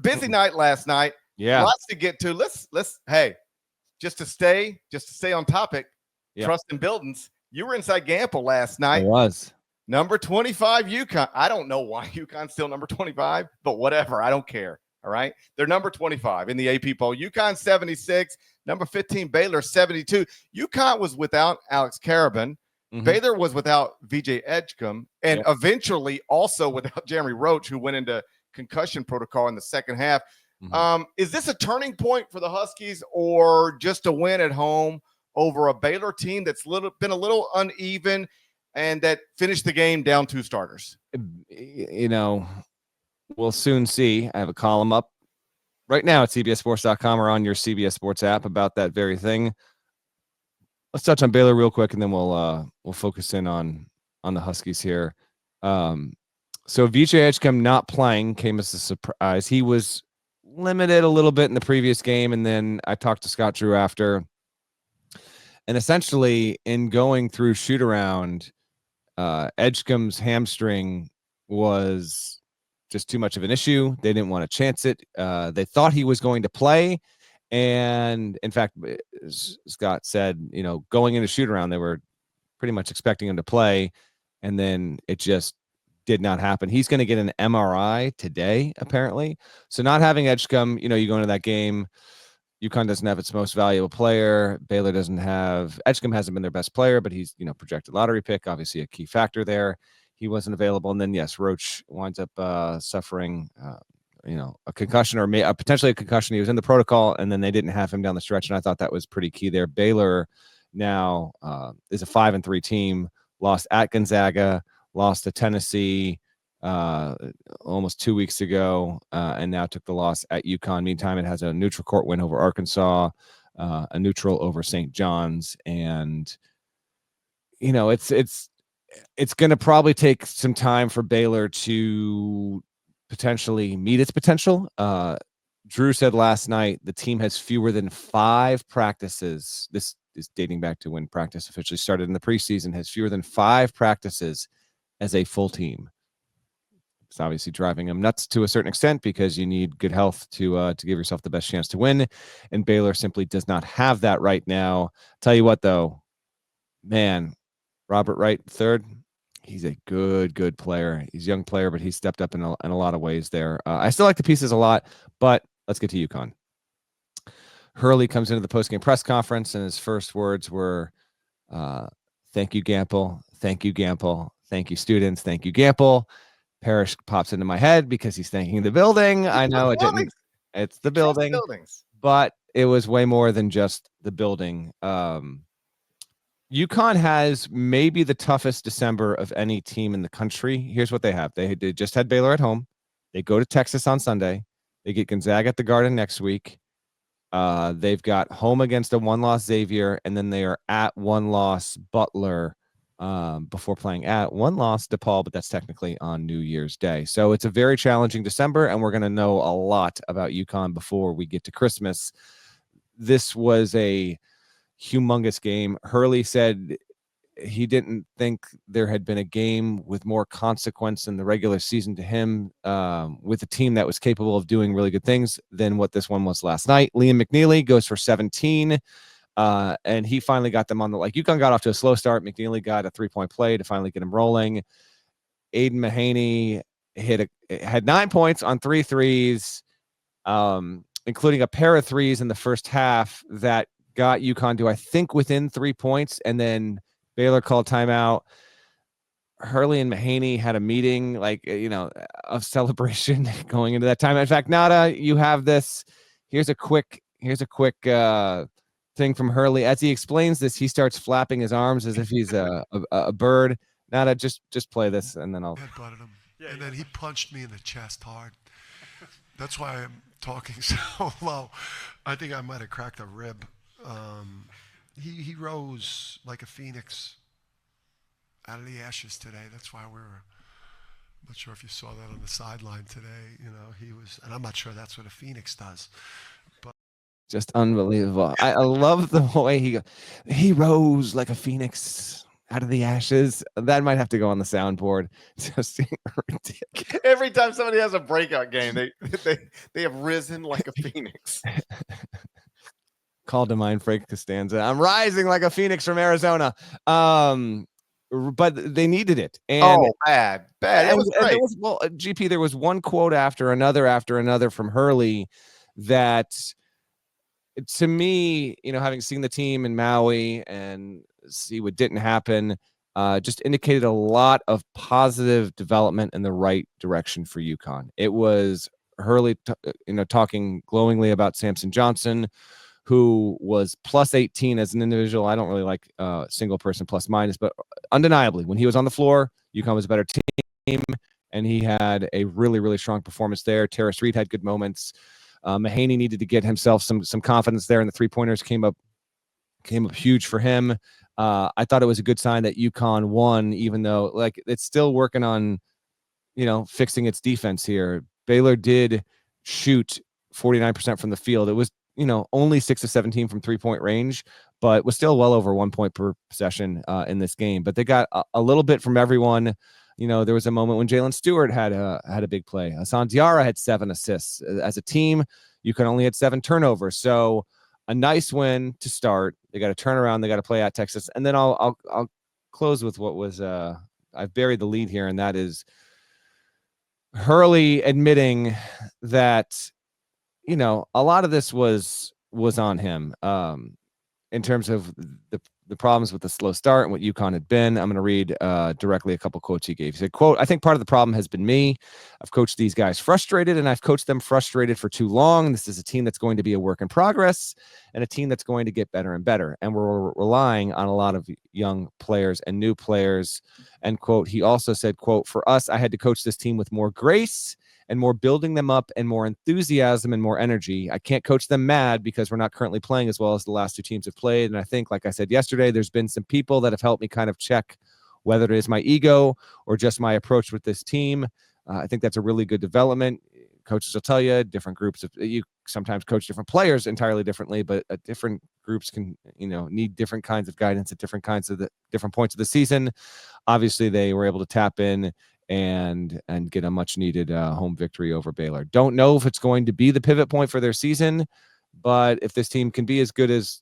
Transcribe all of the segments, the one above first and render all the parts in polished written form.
busy night last night. Yeah. Lots to get to. Let's hey, just to stay on topic, trust in buildings. You were inside Gamble last night. I was. Number 25 UConn. I don't know why UConn's still number 25, but whatever. I don't care. All right. They're number 25 in the AP poll. UConn 76, number 15, Baylor 72. UConn was without Alex Carabin. Baylor was without VJ Edgecombe, and eventually also without Jeremy Roach, who went into concussion protocol in the second half. Is this a turning point for the Huskies, or just a win at home over a Baylor team that's been a little uneven and that finished the game down 2 starters? You know, we'll soon see. I have a column up right now at cbssports.com or on your CBS Sports app about that very thing. Let's touch on Baylor real quick, and then we'll focus in on the Huskies here. So VJ Edgecombe not playing came as a surprise. He was limited a little bit in the previous game, and then I talked to Scott Drew after. And essentially, in going through shoot-around, Edgecombe's hamstring was just too much of an issue. They didn't want to chance it. They thought he was going to play. And in fact, Scott said, going into shoot-around, they were pretty much expecting him to play. And then it just did not happen. He's going to get an MRI today, apparently. So not having Edgecombe, you go into that game, UConn doesn't have its most valuable player. Baylor doesn't have, Edgecombe hasn't been their best player, but he's, projected lottery pick, obviously a key factor there. He wasn't available. And then, yes, Roach winds up suffering, a concussion or potentially a concussion. He was in the protocol, and then they didn't have him down the stretch. And I thought that was pretty key there. Baylor now is a 5-3 team, lost at Gonzaga, lost to Tennessee almost 2 weeks ago, and now took the loss at UConn. Meantime, it has a neutral court win over Arkansas, a neutral over St. John's, and it's going to probably take some time for Baylor to potentially meet its potential. Drew said last night the team has fewer than 5 practices. This is dating back to when practice officially started in the preseason. Has fewer than 5 practices as a full team. It's obviously driving them nuts to a certain extent because you need good health to give yourself the best chance to win. And Baylor simply does not have that right now. Tell you what, though, man, Robert Wright III, he's a good player. He's a young player, but he's stepped up in a lot of ways there. I still like the pieces a lot, but let's get to UConn. Hurley comes into the postgame press conference, and his first words were, thank you, Gamble. Thank you, Gamble. Thank you, students. Thank you, Gamble. Parrish pops into my head because he's thanking the building. I know it didn't. It's the building, but it was way more than just the building. UConn has maybe the toughest December of any team in the country. Here's what they have. They just had Baylor at home. They go to Texas on Sunday. They get Gonzaga at the Garden next week. They've got home against a 1-loss Xavier, and then they are at 1-loss Butler before playing at 1-loss DePaul, but that's technically on New Year's Day. So it's a very challenging December, and we're going to know a lot about UConn before we get to Christmas. This was a humongous game. Hurley said he didn't think there had been a game with more consequence in the regular season to him, with a team that was capable of doing really good things than what this one was last night. Liam McNeely goes for 17. And he finally got them on the, UConn got off to a slow start. McNeely got a 3-point play to finally get him rolling. Aiden Mahaney had 9 points on 3 threes, including a pair of threes in the first half that got UConn to, I think, within 3 points. And then Baylor called timeout. Hurley and Mahaney had a meeting, of celebration going into that time. In fact, Nada, you have this. Here's a quick thing from Hurley. As he explains this, he starts flapping his arms as if he's a bird. Nada, just play this, and then I'll. Headbutted him, and then he punched me in the chest hard. That's why I'm talking so low. I think I might have cracked a rib. He rose like a phoenix out of the ashes today. That's why I'm not sure if you saw that on the sideline today. He was, and I'm not sure that's what a phoenix does, but. Just unbelievable. I love the way he rose like a phoenix out of the ashes. That might have to go on the soundboard. Just ridiculous. Every time somebody has a breakout game, they have risen like a phoenix. Called to mind Frank Costanza. I'm rising like a phoenix from Arizona. But they needed it. And bad. It was great. GP, there was one quote after another from Hurley that, to me, having seen the team in Maui and see what didn't happen, just indicated a lot of positive development in the right direction for UConn. It was Hurley, talking glowingly about Samson Johnson, who was plus 18 as an individual. I don't really like single person plus minus, but undeniably, when he was on the floor, UConn was a better team, and he had a really, really strong performance there. Terrace Reed had good moments. Mahaney needed to get himself some confidence there, and the three-pointers came up huge for him. I thought it was a good sign that UConn won, even though it's still working on, fixing its defense here. Baylor did shoot 49% from the field. It was, only 6 of 17 from 3-point range, but was still well over 1 point per possession in this game. But they got a little bit from everyone. There was a moment when Jalen Stewart had a big play. Hassan Diarra had 7 assists. As a team, UConn only had 7 turnovers. So a nice win to start. They got to turn around. They got to play at Texas. And then I'll close with what was I've buried the lead here, and that is Hurley admitting that a lot of this was on him in terms of the problems with the slow start and what UConn had been. I'm going to read directly a couple quotes he gave. He said, quote, "I think part of the problem has been me. I've coached these guys frustrated, and I've coached them frustrated for too long. This is a team that's going to be a work in progress and a team that's going to get better and better. And we're relying on a lot of young players and new players." End quote. He also said, quote, "For us, I had to coach this team with more grace and more building them up and more enthusiasm and more energy. I can't coach them mad because we're not currently playing as well as the last 2 teams have played. And I think, like I said yesterday, there's been some people that have helped me kind of check whether it is my ego or just my approach with this team. I think that's a really good development. Coaches will tell you different groups you sometimes coach different players entirely differently, but different groups can, need different kinds of guidance at different points of the season. Obviously, they were able to tap in and get a much needed home victory over Baylor. Don't know if it's going to be the pivot point for their season, but if this team can be as good as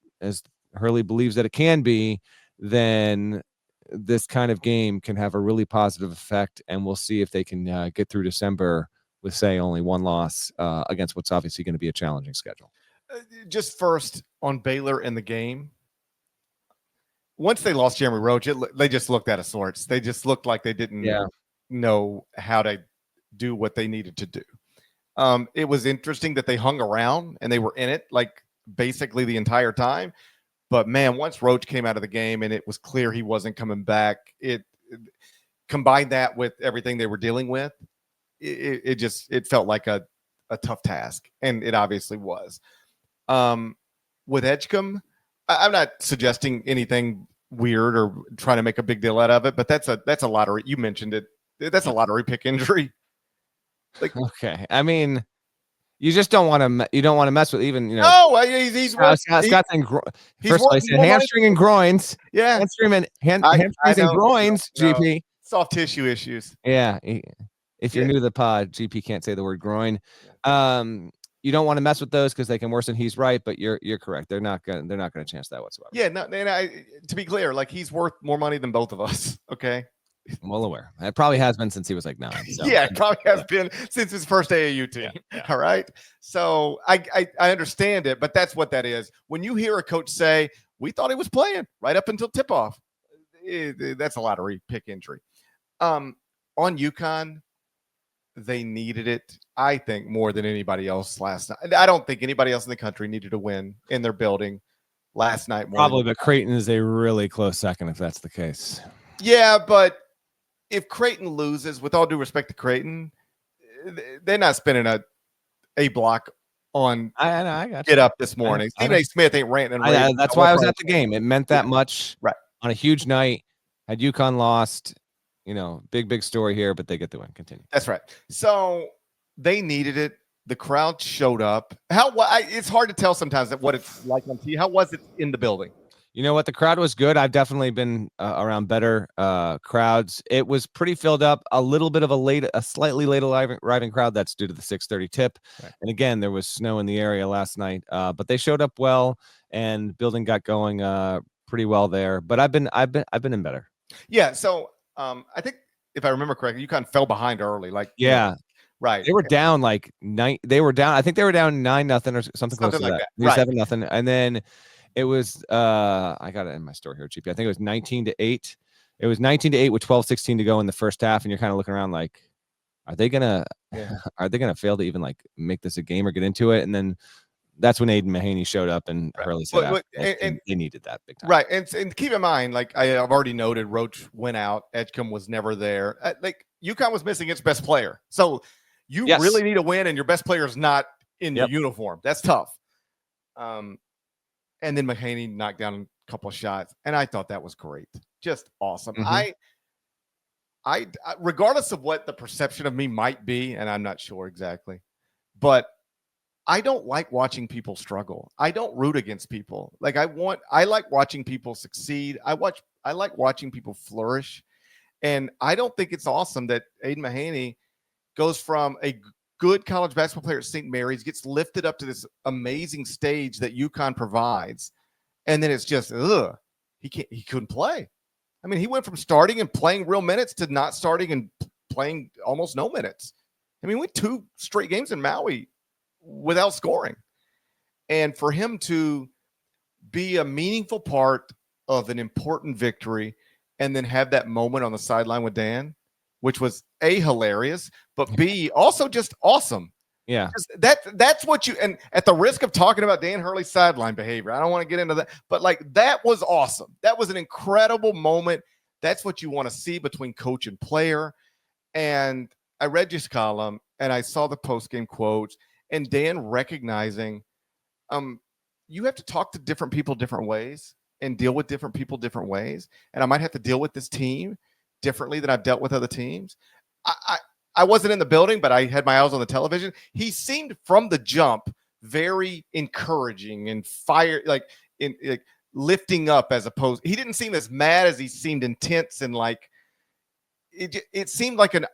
Hurley believes that it can be, then this kind of game can have a really positive effect, and we'll see if they can get through December with, say, only 1 loss against what's obviously going to be a challenging schedule. Just first on Baylor in the game. Once they lost Jeremy Roach, they just looked out of sorts. They just looked like they didn't know how to do what they needed to do. It was interesting that they hung around and they were in it like basically the entire time. But man, once Roach came out of the game and it was clear he wasn't coming back, it combined that with everything they were dealing with. It felt like a tough task, and it obviously was. With Edgecombe, I'm not suggesting anything weird or trying to make a big deal out of it, but that's a lottery. You mentioned it. That's a lottery pick injury. Okay, I mean, you just don't want to mess with even No, he's Scott's saying first place hamstring and groins. Yeah, hamstrings and groins. No. GP soft tissue issues. Yeah, if you're new to the pod, GP can't say the word groin. You don't want to mess with those because they can worsen. He's right, but you're correct. They're not gonna chance that whatsoever. Yeah, no. And to be clear, he's worth more money than both of us. Okay. I'm well aware. It probably has been since he was 9. So. Yeah, it probably has been since his first AAU team. Yeah. All right. So I understand it, but that's what that is. When you hear a coach say, "We thought he was playing right up until tip-off," that's a lottery pick injury. On UConn, they needed it, I think, more than anybody else last night. I don't think anybody else in the country needed to win in their building last night. Probably, but Creighton is a really close second if that's the case. Yeah, but if Creighton loses, with all due respect to Creighton, they're not spending a block on I got Get Up this morning. Stephen A. Smith ain't ranting. That's why I was at the game. It meant that much. Right. On a huge night. Had UConn lost, big story here, but they get the win. Continue. That's right. So they needed it. The crowd showed up. It's hard to tell sometimes what it's like on TV. How was it in the building? You know what? The crowd was good. I've definitely been around better crowds. It was pretty filled up. A little bit of a slightly late arriving crowd. That's due to the 6:30 tip. Right. And again, there was snow in the area last night, but they showed up well, and building got going pretty well there. But I've been in better. Yeah. So I think if I remember correctly, UConn fell behind early. Like right. They were down like 9. They were down. I think they were down 9-0 or something close to like that. Right. 7-0, and then. It was I got it in my store here, GP. I think it was 19-8. It was 19-8 with 12:16 to go in the first half, and you're kind of looking around like, are they gonna fail to even like make this a game or get into it? And then that's when Aiden Mahaney showed up and Hurley said they needed that big time. Right. And keep in mind, like I've already noted, Roach went out, Edgecombe was never there. Like UConn was missing its best player. So you really need a win, and your best player is not in your uniform. That's tough. And then Mahaney knocked down a couple of shots, and I thought that was great, just awesome. Mm-hmm. I regardless of what the perception of me might be, and I'm not sure exactly, but I don't like watching people struggle. I don't root against people. Like I like watching people succeed. I like watching people flourish, and I don't think it's awesome that Aiden Mahaney goes from a good college basketball player at St. Mary's, gets lifted up to this amazing stage that UConn provides, and then it's just he couldn't play. I mean, he went from starting and playing real minutes to not starting and playing almost no minutes. I mean, we went 2 straight games in Maui without scoring, and for him to be a meaningful part of an important victory and then have that moment on the sideline with Dan, which was A, hilarious, but B, also just awesome. Yeah. That's what you, and at the risk of talking about Dan Hurley's sideline behavior, I don't want to get into that, but like that was awesome. That was an incredible moment. That's what you want to see between coach and player. And I read your column and I saw the post-game quotes and Dan recognizing you have to talk to different people different ways and deal with different people different ways. And I might have to deal with this team differently than I've dealt with other teams. I wasn't in the building, but I had my eyes on the television. He seemed from the jump very encouraging and lifting up, as opposed. He didn't seem as mad as he seemed intense, and like it seemed like an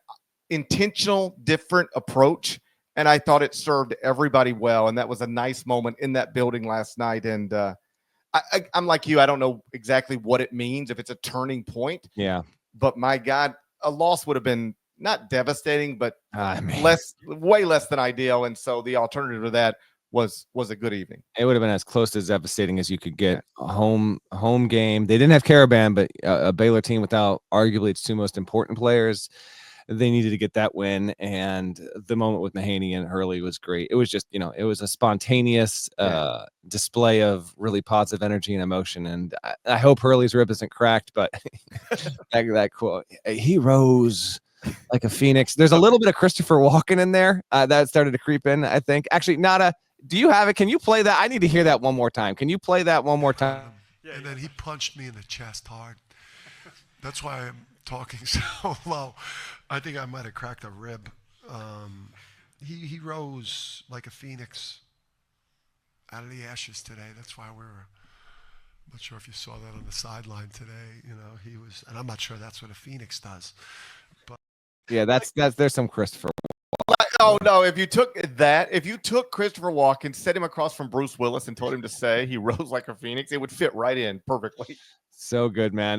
intentional different approach. And I thought it served everybody well. And that was a nice moment in that building last night. And I'm like you, I don't know exactly what it means, if it's a turning point. Yeah. But my God, a loss would have been not devastating, but way less than ideal. And so the alternative to that was a good evening. It would have been as close to devastating as you could get. A home game. They didn't have Caravan, but a Baylor team without arguably its 2 most important players. They needed to get that win, and the moment with Mahaney and Hurley was great. It was just, it was a spontaneous display of really positive energy and emotion. And I hope Hurley's rib isn't cracked, but that quote, he rose like a phoenix. There's a little bit of Christopher Walken in there that started to creep in, I think. Actually, do you have it? Can you play that? I need to hear that one more time. Can you play that one more time? And then he punched me in the chest hard. That's why I'm talking so low. I think I might have cracked a rib. He rose like a phoenix out of the ashes today. That's why I'm not sure if you saw that on the sideline today. He was, and I'm not sure that's what a phoenix does. But yeah, there's some Christopher. Oh no! If you took Christopher Walken, set him across from Bruce Willis, and told him to say he rose like a phoenix, it would fit right in perfectly. So good, man.